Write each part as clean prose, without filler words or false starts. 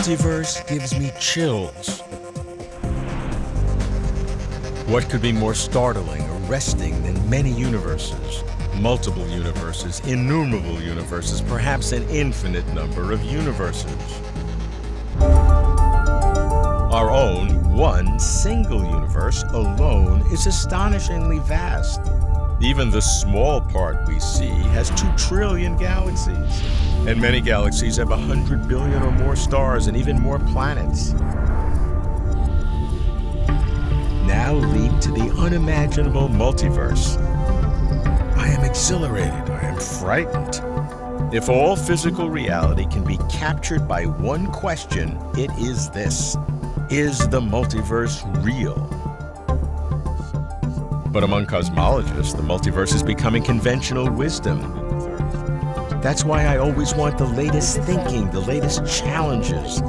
multiverse gives me chills. What could be more startling, arresting than many universes? Multiple universes, innumerable universes, perhaps an infinite number of universes. Our own one single universe alone is astonishingly vast. Even the small part we see has 2 trillion galaxies. And many galaxies have 100 billion or more stars and even more planets. Now leap to the unimaginable multiverse. I am exhilarated, I am frightened. If all physical reality can be captured by one question, it is this: is the multiverse real? But among cosmologists, the multiverse is becoming conventional wisdom. That's why I always want the latest thinking, the latest challenges.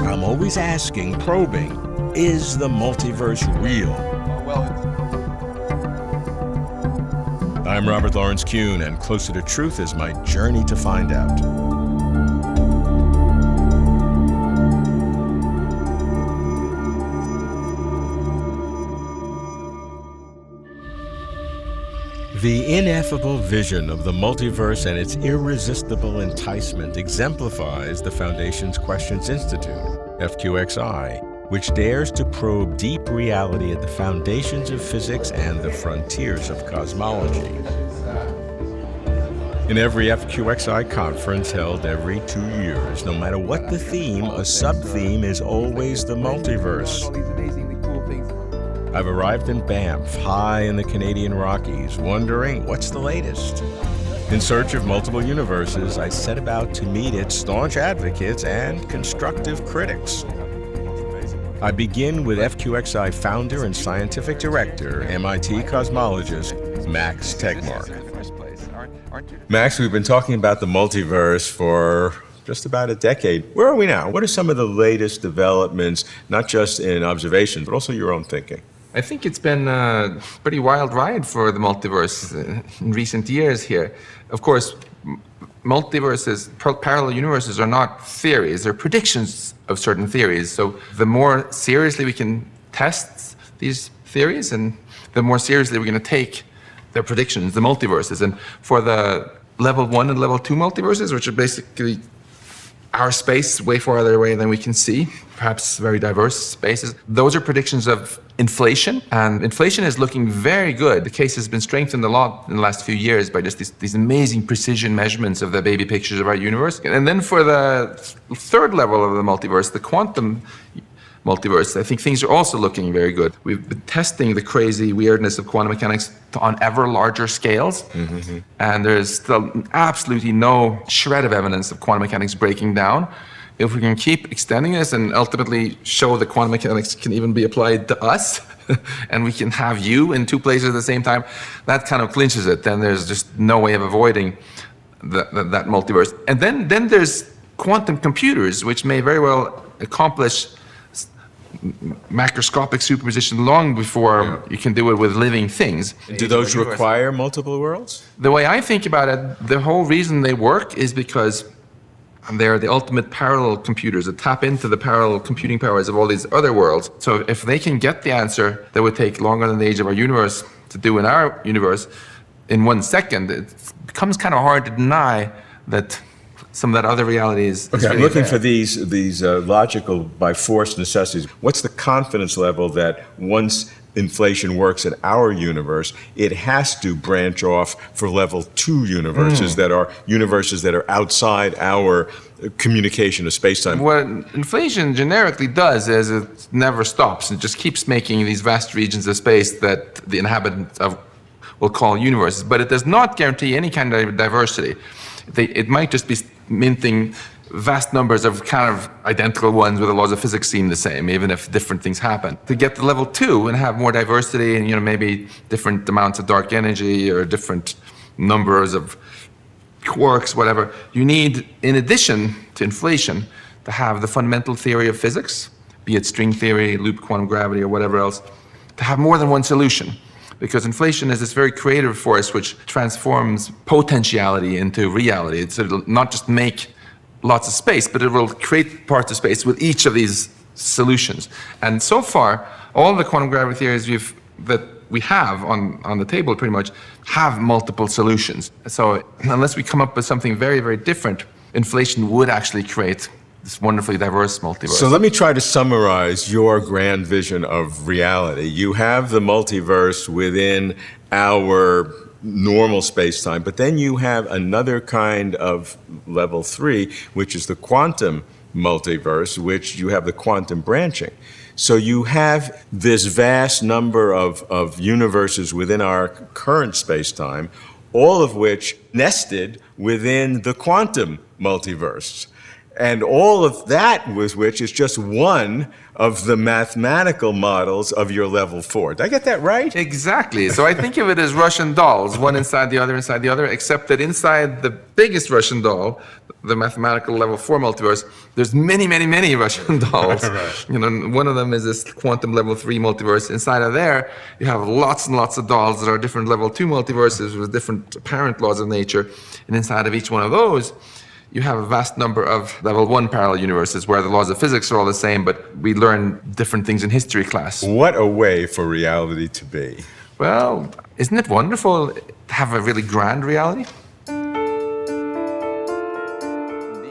I'm always asking, probing, is the multiverse real? I'm Robert Lawrence Kuhn, and Closer to Truth is my journey to find out. The ineffable vision of the multiverse and its irresistible enticement exemplifies the Foundation's Questions Institute, FQXI, which dares to probe deep reality at the foundations of physics and the frontiers of cosmology. In every FQXI conference held every 2 years, no matter what the theme, a sub-theme is always the multiverse. I've arrived in Banff, high in the Canadian Rockies, wondering what's the latest. In search of multiple universes, I set about to meet its staunch advocates and constructive critics. I begin with FQXI founder and scientific director, MIT cosmologist Max Tegmark. Max, we've been talking about the multiverse for just about a decade. Where are we now? What are some of the latest developments, not just in observation, but also your own thinking? I think it's been a pretty wild ride for the multiverse in recent years here. Of course, multiverses, parallel universes are not theories, they're predictions of certain theories. So the more seriously we can test these theories, and the more seriously we're going to take their predictions, the multiverses. And for the level 1 and level 2 multiverses, which are basically our space way farther away than we can see, perhaps very diverse spaces, those are predictions of inflation, and inflation is looking very good. The case has been strengthened a lot in the last few years by just these amazing precision measurements of the baby pictures of our universe. And then for the third level of the multiverse, the quantum multiverse, I think things are also looking very good. We've been testing the crazy weirdness of quantum mechanics on ever larger scales, and there's still absolutely no shred of evidence of quantum mechanics breaking down. If we can keep extending this and ultimately show that quantum mechanics can even be applied to us, and we can have you in 2 places at the same time, that kind of clinches it. Then there's just no way of avoiding that multiverse. And then there's quantum computers, which may very well accomplish macroscopic superposition long before you can do it with living things. Do those require multiple worlds? The way I think about it, the whole reason they work is because they're the ultimate parallel computers that tap into the parallel computing powers of all these other worlds. So if they can get the answer that would take longer than the age of our universe to do in our universe in 1 second, it becomes kind of hard to deny that some of that other reality is Okay, really I'm looking there. for these logical by force necessities. What's the confidence level that once inflation works in our universe, it has to branch off for level 2 universes that are outside our communication of space-time? What inflation generically does is it never stops. It just keeps making these vast regions of space that the inhabitants will call universes, but it does not guarantee any kind of diversity. It might just be minting vast numbers of kind of identical ones where the laws of physics seem the same, even if different things happen. To get to level 2 and have more diversity and maybe different amounts of dark energy or different numbers of quarks, whatever, you need, in addition to inflation, to have the fundamental theory of physics, be it string theory, loop quantum gravity, or whatever else, to have more than one solution. Because inflation is this very creative force which transforms potentiality into reality. It'll not just make lots of space, but it will create parts of space with each of these solutions. And so far, all the quantum gravity theories that we have on the table pretty much have multiple solutions. So unless we come up with something very, very different, inflation would actually create this wonderfully diverse multiverse. So let me try to summarize your grand vision of reality. You have the multiverse within our normal space-time, but then you have another kind of level 3, which is the quantum multiverse, which you have the quantum branching. So you have this vast number of universes within our current space-time, all of which nested within the quantum multiverse. And all of that with which is just one of the mathematical models of your level 4. Did I get that right? Exactly. So I think of it as Russian dolls, one inside the other, except that inside the biggest Russian doll, the mathematical level 4 multiverse, there's many, many, many Russian dolls. Right. You know, one of them is this quantum level 3 multiverse. Inside of there, you have lots and lots of dolls that are different level 2 multiverses with different apparent laws of nature. And inside of each one of those, you have a vast number of level 1 parallel universes where the laws of physics are all the same, but we learn different things in history class. What a way for reality to be. Well, isn't it wonderful to have a really grand reality?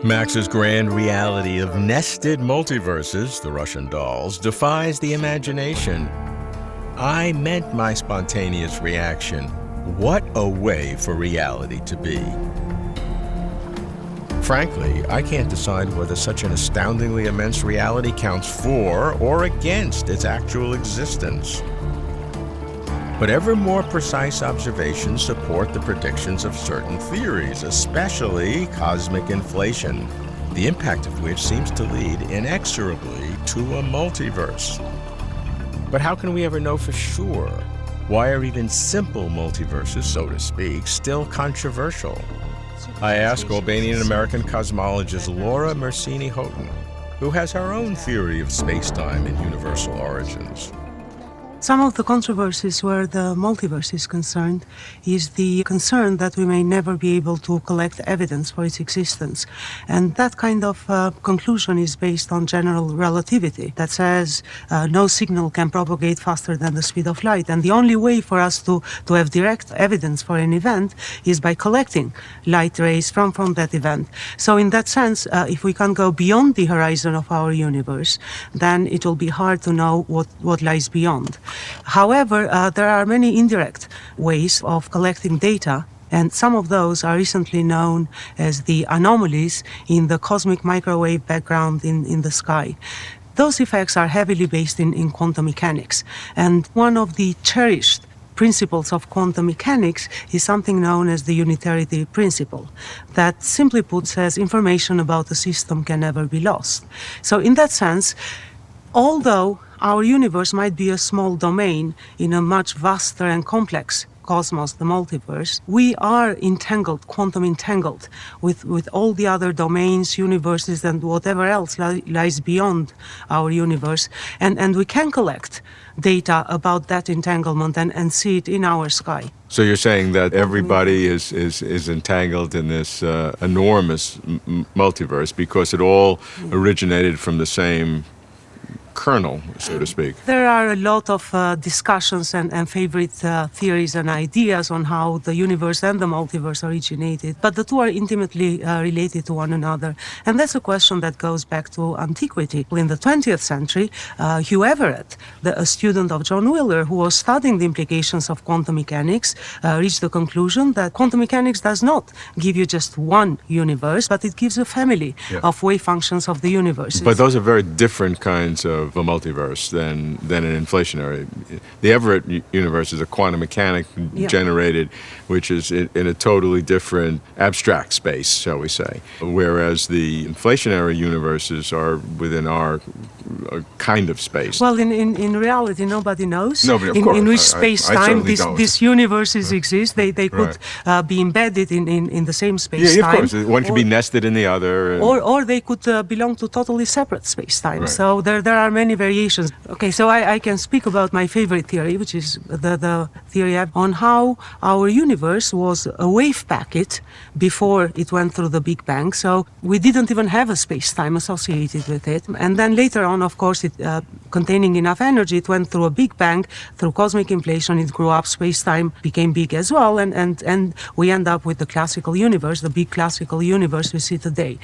Max's grand reality of nested multiverses, the Russian dolls, defies the imagination. I meant my spontaneous reaction. What a way for reality to be. Frankly, I can't decide whether such an astoundingly immense reality counts for or against its actual existence. But ever more precise observations support the predictions of certain theories, especially cosmic inflation, the impact of which seems to lead inexorably to a multiverse. But how can we ever know for sure? Why are even simple multiverses, so to speak, still controversial? I ask Albanian-American cosmologist Laura Mersini-Houghton, who has her own theory of space-time and universal origins. Some of the controversies where the multiverse is concerned is the concern that we may never be able to collect evidence for its existence. And that kind of conclusion is based on general relativity that says no signal can propagate faster than the speed of light. And the only way for us to have direct evidence for an event is by collecting light rays from that event. So in that sense, if we can't go beyond the horizon of our universe, then it will be hard to know what lies beyond. However, there are many indirect ways of collecting data, and some of those are recently known as the anomalies in the cosmic microwave background in the sky. Those effects are heavily based in quantum mechanics, and one of the cherished principles of quantum mechanics is something known as the Unitarity Principle, that simply put says information about the system can never be lost. So in that sense, although our universe might be a small domain in a much vaster and complex cosmos, the multiverse, we are entangled, quantum entangled, with all the other domains, universes, and whatever else lies beyond our universe. And we can collect data about that entanglement and see it in our sky. So you're saying that everybody is entangled in this enormous multiverse because it all originated from the same kernel, so to speak. There are a lot of discussions and favorite theories and ideas on how the universe and the multiverse originated, but the two are intimately related to one another. And that's a question that goes back to antiquity. In the 20th century, Hugh Everett, a student of John Wheeler, who was studying the implications of quantum mechanics, reached the conclusion that quantum mechanics does not give you just one universe, but it gives a family of wave functions of the universe. But those are very different kinds of a multiverse than an inflationary. The Everett universe is a quantum mechanic generated, which is in a totally different abstract space, shall we say. Whereas the inflationary universes are within our kind of space? Well, in reality, nobody knows. Nobody, of course. In which I space-time certainly these universes exist. They could be embedded in the same space-time. Yeah, of course. One could be nested in the other. Or they could belong to totally separate space-time. Right. So there are many variations. Okay, so I can speak about my favorite theory, which is the theory on how our universe was a wave packet before it went through the Big Bang. So we didn't even have a space-time associated with it. And then later on, of course, it containing enough energy, it went through a Big Bang, through cosmic inflation, it grew up, space-time became big as well, and we end up with the classical universe, the big classical universe we see today.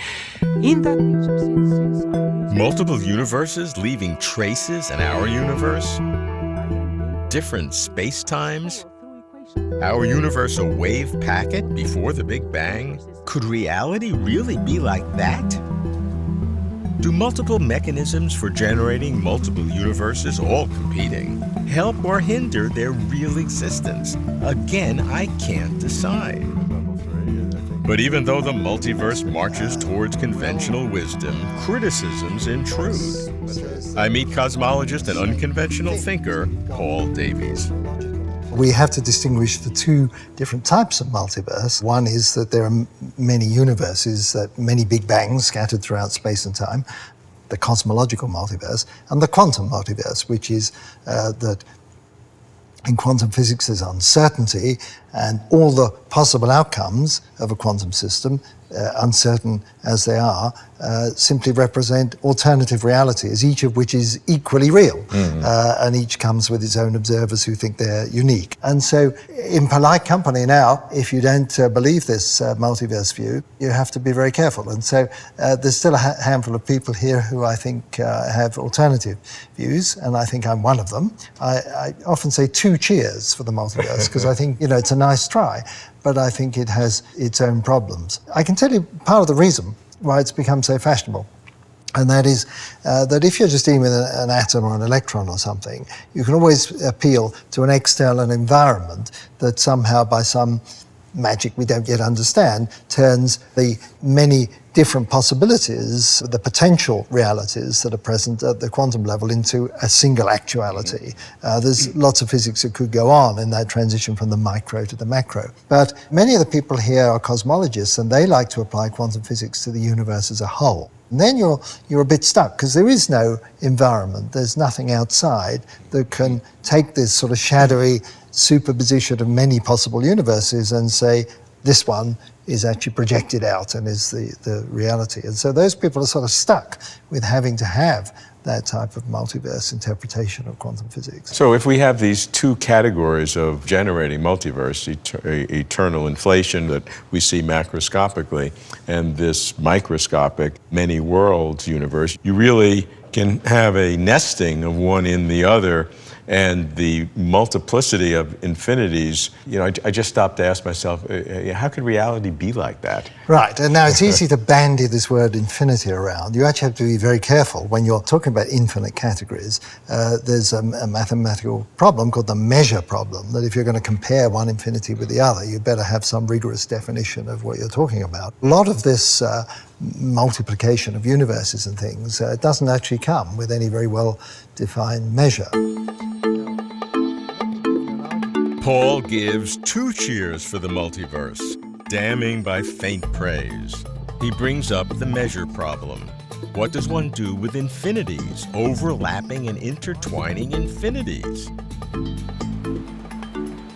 In that picture, since Multiple universes leaving traces in our universe? Different space-times? Our universe a wave packet before the Big Bang? Could reality really be like that? Do multiple mechanisms for generating multiple universes, all competing, help or hinder their real existence? Again, I can't decide. But even though the multiverse marches towards conventional wisdom, criticisms intrude. I meet cosmologist and unconventional thinker, Paul Davies. We have to distinguish the two different types of multiverse. One is that there are many universes, many big bangs scattered throughout space and time, the cosmological multiverse, and the quantum multiverse, which is that in quantum physics there's uncertainty, and all the possible outcomes of a quantum system, uncertain as they are, simply represent alternative realities, each of which is equally real, and each comes with its own observers who think they're unique. And so in polite company now, if you don't believe this multiverse view, you have to be very careful. And so there's still a handful of people here who I think have alternative views, and I think I'm one of them. I often say 2 cheers for the multiverse, because I think, it's a nice try, but I think it has its own problems. I can tell you part of the reason why it's become so fashionable, and that is that if you're just dealing with an atom or an electron or something, you can always appeal to an external environment that somehow, by some magic we don't yet understand, turns the many different possibilities, the potential realities that are present at the quantum level, into a single actuality. There's lots of physics that could go on in that transition from the micro to the macro. But many of the people here are cosmologists, and they like to apply quantum physics to the universe as a whole. And then you're a bit stuck, because there is no environment, there's nothing outside that can take this sort of shadowy superposition of many possible universes and say, this one is actually projected out and is the reality. And so those people are sort of stuck with having to have that type of multiverse interpretation of quantum physics. So if we have these 2 categories of generating multiverse, eternal inflation that we see macroscopically, and this microscopic many worlds universe, you really can have a nesting of one in the other, and the multiplicity of infinities. I just stopped to ask myself, how could reality be like that? Right, and now it's easy to bandy this word infinity around. You actually have to be very careful when you're talking about infinite categories. There's a mathematical problem called the measure problem, that if you're going to compare one infinity with the other, you better have some rigorous definition of what you're talking about. A lot of this multiplication of universes and things doesn't actually come with any very well-defined measure. Paul gives 2 cheers for the multiverse, damning by faint praise. He brings up the measure problem. What does one do with infinities, overlapping and intertwining infinities?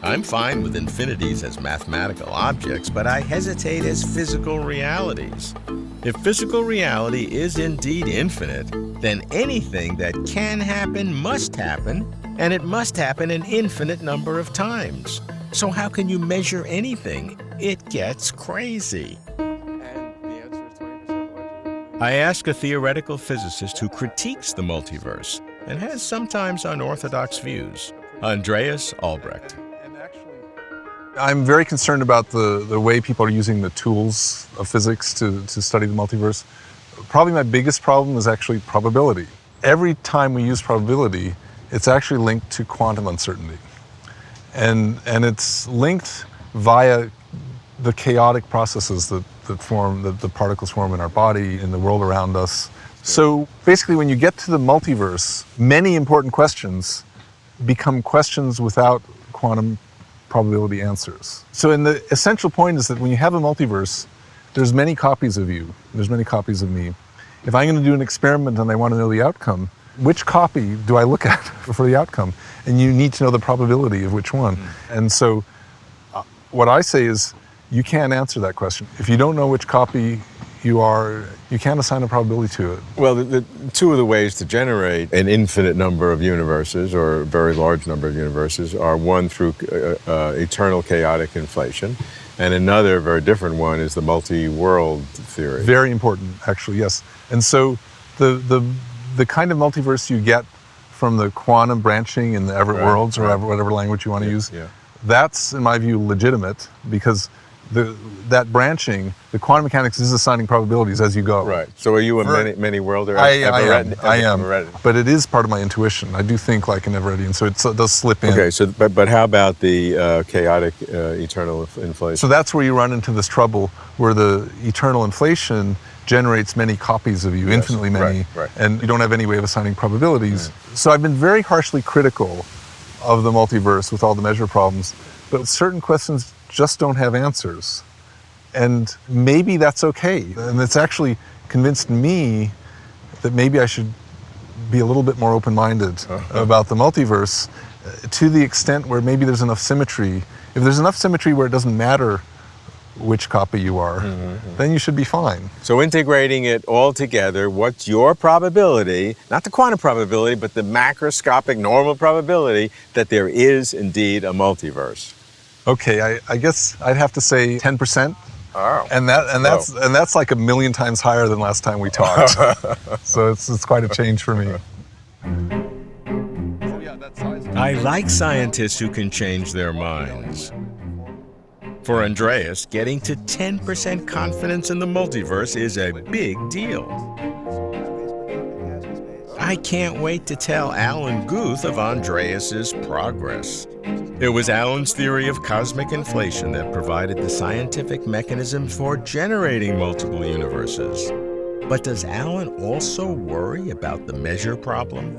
I'm fine with infinities as mathematical objects, but I hesitate as physical realities. If physical reality is indeed infinite, then anything that can happen must happen, and it must happen an infinite number of times. So how can you measure anything? It gets crazy. And the answer is 20% I ask a theoretical physicist who critiques the multiverse and has sometimes unorthodox views, Andreas Albrecht. I'm very concerned about the way people are using the tools of physics to study the multiverse. Probably my biggest problem is actually probability. Every time we use probability, it's actually linked to quantum uncertainty. And it's linked via the chaotic processes that the particles form in our body, in the world around us. So basically, when you get to the multiverse, many important questions become questions without quantum probability answers. So the essential point is that when you have a multiverse, there's many copies of you, there's many copies of me. If I'm going to do an experiment and I want to know the outcome, which copy do I look at for the outcome? And you need to know the probability of which one. And so what I say is, you can't answer that question. If you don't know which copy you are, you can't assign a probability to it. Well, the two of the ways to generate an infinite number of universes, or a very large number of universes, are one through eternal chaotic inflation, and another very different one is the multi-world theory. Very important, actually, yes. And so the kind of multiverse you get from the quantum branching in the Everett worlds, or whatever language you want to use, that's, in my view, legitimate, because that branching, the quantum mechanics is assigning probabilities as you go. Right. So are you a many worlder? I am. But it is part of my intuition. I do think like an Everettian, so it does slip in. Okay. So, but how about the chaotic eternal inflation? So that's where you run into this trouble, where the eternal inflation generates many copies of you, infinitely many, and you don't have any way of assigning probabilities. So I've been very harshly critical of the multiverse with all the measure problems, but certain questions just don't have answers. And maybe that's okay. And it's actually convinced me that maybe I should be a little bit more open-minded about the multiverse, to the extent where maybe there's enough symmetry. If there's enough symmetry where it doesn't matter which copy you are, then you should be fine. So integrating it all together, what's your probability, not the quantum probability, but the macroscopic normal probability that there is indeed a multiverse? Okay, I guess I'd have to say 10%. Oh. And that's like 1,000,000 times higher than last time we talked. So it's quite a change for me. I like scientists who can change their minds. For Andreas, getting to 10% confidence in the multiverse is a big deal. I can't wait to tell Alan Guth of Andreas's progress. It was Alan's theory of cosmic inflation that provided the scientific mechanism for generating multiple universes. But does Alan also worry about the measure problem?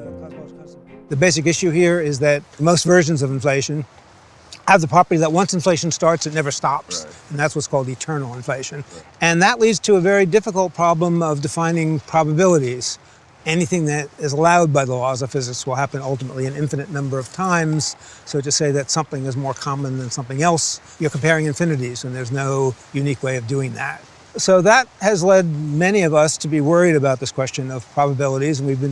The basic issue here is that most versions of inflation have the property that once inflation starts, it never stops. And that's what's called eternal inflation. And that leads to a very difficult problem of defining probabilities. Anything that is allowed by the laws of physics will happen ultimately an infinite number of times. So to say that something is more common than something else, you're comparing infinities, and there's no unique way of doing that. So that has led many of us to be worried about this question of probabilities, and we've been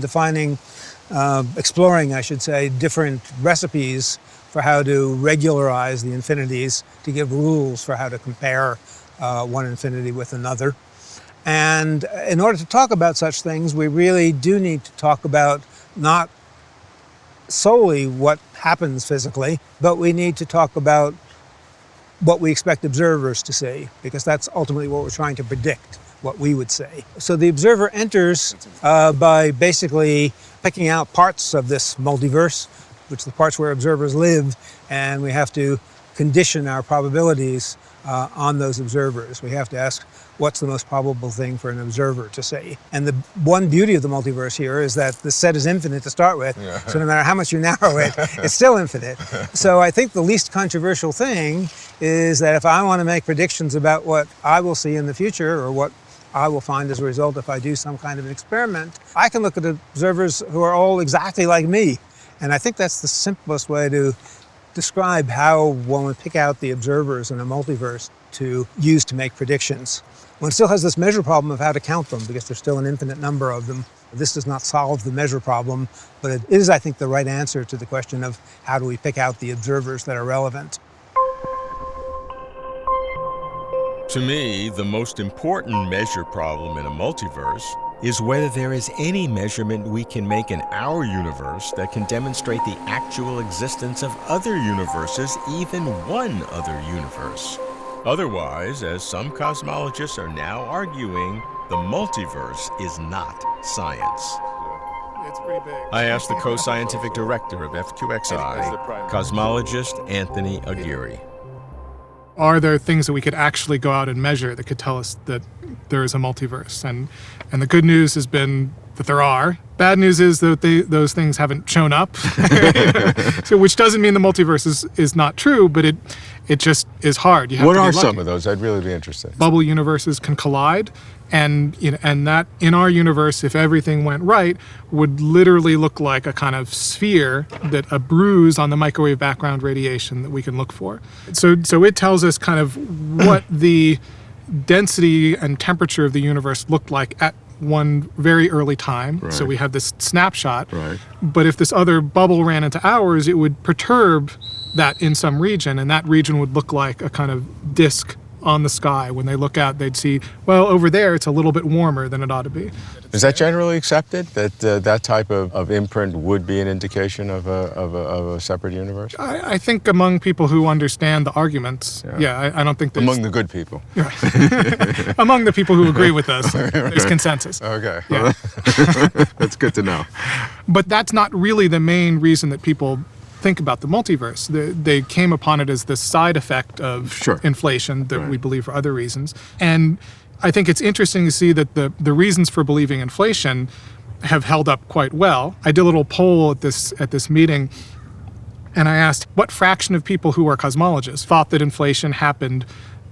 exploring, I should say, different recipes for how to regularize the infinities, to give rules for how to compare one infinity with another. And in order to talk about such things, we really do need to talk about not solely what happens physically, but we need to talk about what we expect observers to see, because that's ultimately what we're trying to predict, what we would say. So the observer enters by basically picking out parts of this multiverse, which are the parts where observers live, and we have to condition our probabilities on those observers. We have to ask, what's the most probable thing for an observer to see? And the one beauty of the multiverse here is that the set is infinite to start with, so no matter how much you narrow it, it's still infinite. So I think the least controversial thing is that if I want to make predictions about what I will see in the future, or what I will find as a result if I do some kind of an experiment, I can look at observers who are all exactly like me. And I think that's the simplest way to describe how one would pick out the observers in a multiverse to use to make predictions. One still has this measure problem of how to count them, because there's still an infinite number of them. This does not solve the measure problem, but it is, I think, the right answer to the question of how do we pick out the observers that are relevant. To me, the most important measure problem in a multiverse is whether there is any measurement we can make in our universe that can demonstrate the actual existence of other universes, even one other universe. Otherwise, as some cosmologists are now arguing, the multiverse is not science. It's pretty big. I asked the co-scientific director of FQXI, cosmologist Anthony Aguirre. Are there things that we could actually go out and measure that could tell us that there is a multiverse? And the good news has been that there are. Bad news is that those things haven't shown up. So, which doesn't mean the multiverse is not true, but it just is hard. You have What to be are lucky. some of those? I'd really be interested. Bubble universes can collide, and and that in our universe, if everything went right, would literally look like a kind of sphere, that a bruise on the microwave background radiation that we can look for. So it tells us kind of what the density and temperature of the universe looked like at one very early time. Right. So we have this snapshot. Right. But if this other bubble ran into ours, it would perturb that in some region, and that region would look like a kind of disk on the sky. When they look out, they'd see, well, over there it's a little bit warmer than it ought to be. Is that generally accepted, that that type of imprint would be an indication of a separate universe? I think among people who understand the arguments, I don't think there's... Among the good people. Among the people who agree with us, there's consensus. Okay. Yeah. That's good to know. But that's not really the main reason that people think about the multiverse. They came upon it as the side effect of inflation that we believe for other reasons. And I think it's interesting to see that the reasons for believing inflation have held up quite well. I did a little poll at this meeting, and I asked what fraction of people who are cosmologists thought that inflation happened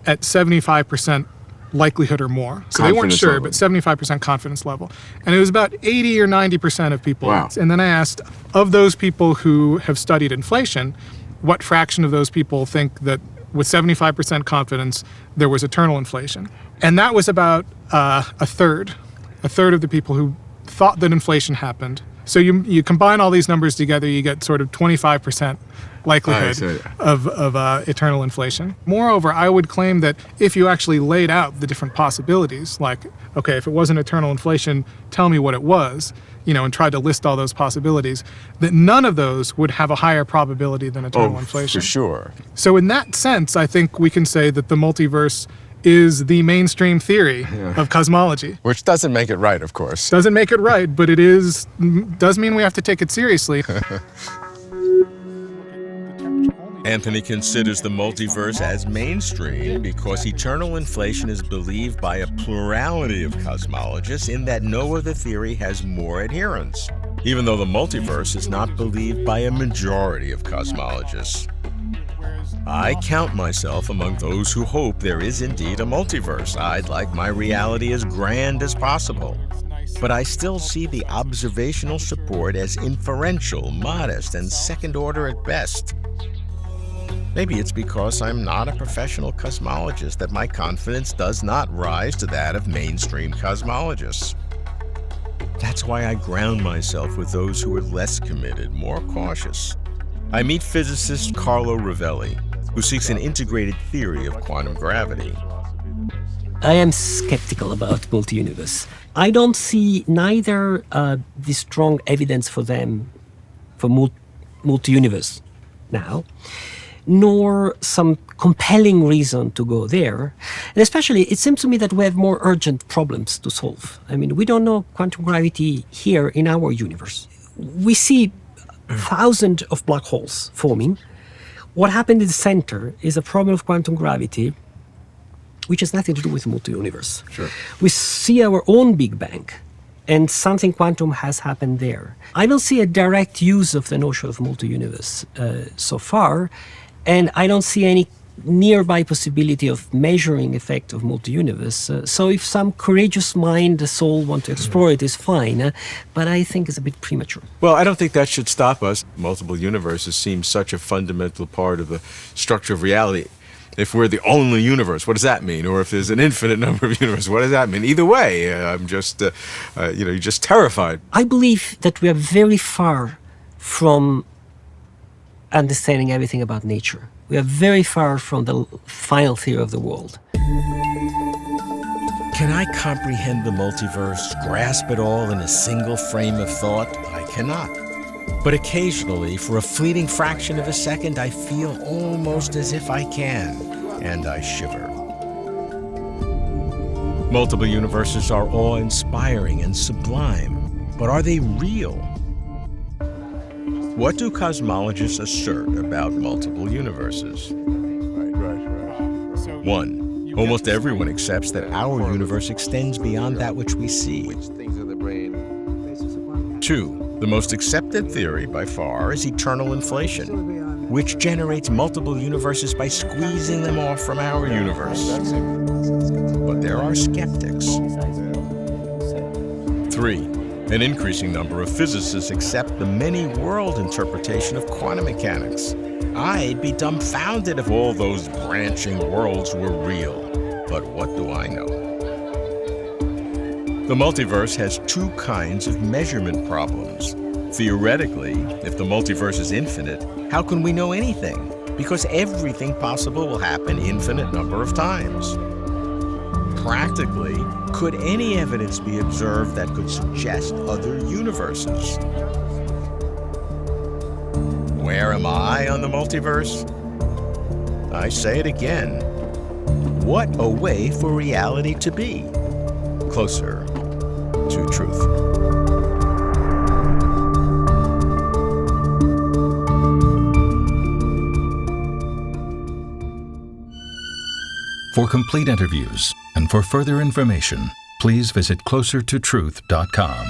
at 75% likelihood or more. So they weren't Confidence sure, level. but 75% confidence level. And it was about 80 or 90% of people. Wow. And then I asked, of those people who have studied inflation, what fraction of those people think that with 75% confidence there was eternal inflation? And that was about a third of the people who thought that inflation happened. So you combine all these numbers together, you get sort of 25% likelihood of eternal inflation. Moreover, I would claim that if you actually laid out the different possibilities, like, okay, if it wasn't eternal inflation, tell me what it was, and tried to list all those possibilities, that none of those would have a higher probability than eternal inflation. For sure. So in that sense, I think we can say that the multiverse is the mainstream theory of cosmology. Which doesn't make it right, of course. Doesn't make it right, but it does mean we have to take it seriously. Anthony considers the multiverse as mainstream because eternal inflation is believed by a plurality of cosmologists, in that no other theory has more adherents, even though the multiverse is not believed by a majority of cosmologists. I count myself among those who hope there is indeed a multiverse. I'd like my reality as grand as possible. But I still see the observational support as inferential, modest, and second order at best. Maybe it's because I'm not a professional cosmologist that my confidence does not rise to that of mainstream cosmologists. That's why I ground myself with those who are less committed, more cautious. I meet physicist Carlo Rovelli, who seeks an integrated theory of quantum gravity. I am skeptical about multi-universe. I don't see neither the strong evidence for them, for multi-universe now, nor some compelling reason to go there. And especially, it seems to me that we have more urgent problems to solve. I mean, we don't know quantum gravity here in our universe. We see thousands of black holes forming. What happened in the center is a problem of quantum gravity, which has nothing to do with the multi-universe. Sure. We see our own Big Bang, and something quantum has happened there. I don't see a direct use of the notion of multi-universe so far, and I don't see any nearby possibility of measuring effect of multi-universe. So if some courageous mind, soul want to explore it, is fine, but I think it's a bit premature. Well, I don't think that should stop us. Multiple universes seem such a fundamental part of the structure of reality. If we're the only universe, what does that mean? Or if there's an infinite number of universes, what does that mean? Either way, I'm just, you're just terrified. I believe that we are very far from understanding everything about nature. We are very far from the final theory of the world. Can I comprehend the multiverse, grasp it all in a single frame of thought? I cannot. But occasionally, for a fleeting fraction of a second, I feel almost as if I can, and I shiver. Multiple universes are awe-inspiring and sublime, but are they real? What do cosmologists assert about multiple universes? One, almost everyone accepts that our universe extends beyond that which we see. Which things in the brain 2. The most accepted theory by far is eternal inflation, which generates multiple universes by squeezing them off from our universe. But there are skeptics. 3. An increasing number of physicists accept the many-world interpretation of quantum mechanics. I'd be dumbfounded if all those branching worlds were real. But what do I know? The multiverse has two kinds of measurement problems. Theoretically, if the multiverse is infinite, how can we know anything? Because everything possible will happen infinite number of times. Practically, could any evidence be observed that could suggest other universes? Where am I on the multiverse? I say it again. What a way for reality to be. Closer to truth. For complete interviews and for further information, please visit closertotruth.com.